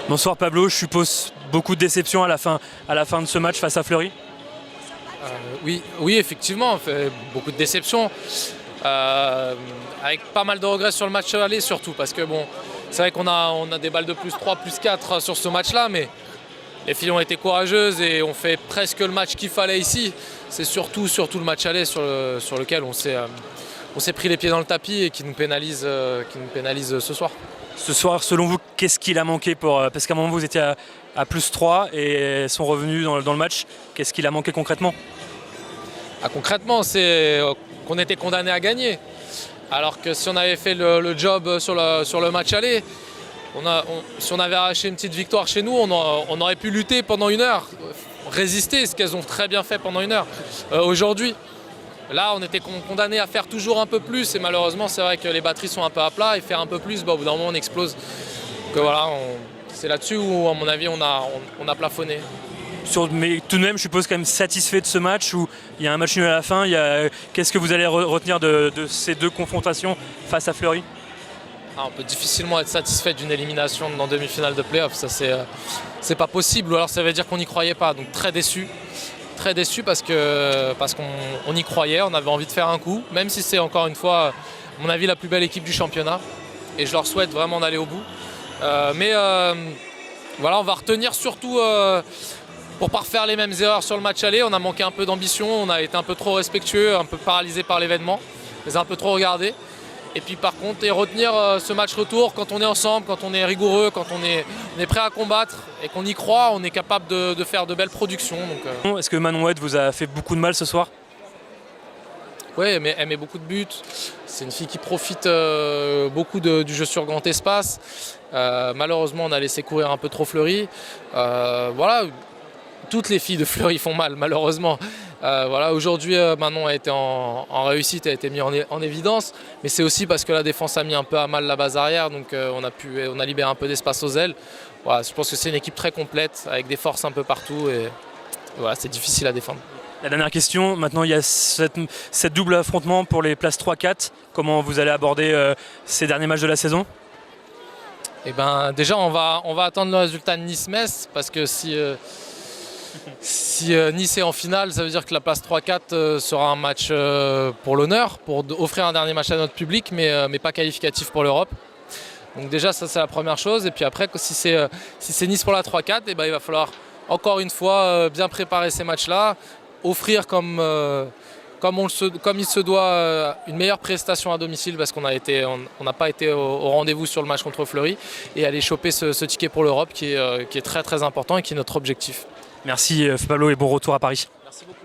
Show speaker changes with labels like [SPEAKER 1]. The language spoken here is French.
[SPEAKER 1] Bonsoir Pablo, je suppose beaucoup de déception à la fin de ce match face à Fleury.
[SPEAKER 2] Oui, effectivement, on fait beaucoup de déceptions. Avec pas mal de regrets sur le match aller surtout, parce que bon, c'est vrai qu'on a des balles de plus 3, plus 4 sur ce match-là, mais les filles ont été courageuses et ont fait presque le match qu'il fallait ici. C'est surtout le match aller sur lequel on s'est pris les pieds dans le tapis et qui nous pénalise ce soir.
[SPEAKER 1] Ce soir, selon vous, qu'est-ce qu'il a manqué parce qu'à un moment vous étiez à plus 3 et sont revenus dans le match. Qu'est-ce qu'il a manqué concrètement?
[SPEAKER 2] Concrètement, c'est qu'on était condamné à gagner. Alors que si on avait fait le job sur le match aller, si on avait arraché une petite victoire chez nous, on aurait pu lutter pendant 1 heure, résister, ce qu'elles ont très bien fait pendant 1 heure. Aujourd'hui, là, on était condamné à faire toujours un peu plus et malheureusement, c'est vrai que les batteries sont un peu à plat et faire un peu plus, au bout d'un moment, on explose. Donc voilà, c'est là-dessus où, à mon avis, on a plafonné.
[SPEAKER 1] Mais tout de même, je suppose quand même satisfait de ce match où il y a un match nul à la fin. Qu'est-ce que vous allez retenir de ces deux confrontations face à Fleury?
[SPEAKER 2] On peut difficilement être satisfait d'une élimination dans demi-finale de play-off. Ça, c'est pas possible. Ou alors ça veut dire qu'on n'y croyait pas. Donc très déçu. Très déçu parce qu'on y croyait. On avait envie de faire un coup. Même si c'est encore une fois, à mon avis, la plus belle équipe du championnat. Et je leur souhaite vraiment d'aller au bout. Voilà, on va retenir surtout... pour ne pas refaire les mêmes erreurs sur le match aller, on a manqué un peu d'ambition, on a été un peu trop respectueux, un peu paralysé par l'événement, on les a un peu trop regardés. Et puis par contre, retenir ce match retour, quand on est ensemble, quand on est rigoureux, quand on est prêt à combattre et qu'on y croit, on est capable de faire de belles productions.
[SPEAKER 1] Est-ce que Manon Wade vous a fait beaucoup de mal ce soir?
[SPEAKER 2] Oui, elle met beaucoup de buts. C'est une fille qui profite beaucoup du jeu sur grand espace. Malheureusement, on a laissé courir un peu trop Fleury. Voilà. Toutes les filles de Fleury font mal, malheureusement. Voilà, aujourd'hui, Manon a été en réussite, a été mis en évidence. Mais c'est aussi parce que la défense a mis un peu à mal la base arrière. Donc on a libéré un peu d'espace aux ailes. Voilà, je pense que c'est une équipe très complète, avec des forces un peu partout. Et voilà, c'est difficile à défendre.
[SPEAKER 1] La dernière question, maintenant il y a cette double affrontement pour les places 3-4. Comment vous allez aborder ces derniers matchs de la saison?
[SPEAKER 2] Eh ben, déjà, on va attendre le résultat de Nice-Metz, parce que si Nice est en finale, ça veut dire que la place 3-4 sera un match pour l'honneur, pour offrir un dernier match à notre public, mais pas qualificatif pour l'Europe. Donc déjà, ça c'est la première chose. Et puis après, si c'est Nice pour la 3-4, eh ben, il va falloir encore une fois bien préparer ces matchs-là, offrir comme il se doit une meilleure prestation à domicile, parce qu'on n'a pas été au rendez-vous sur le match contre Fleury, et aller choper ce ticket pour l'Europe qui est très très important et qui est notre objectif.
[SPEAKER 1] Merci Pablo et bon retour à Paris.
[SPEAKER 2] Merci beaucoup.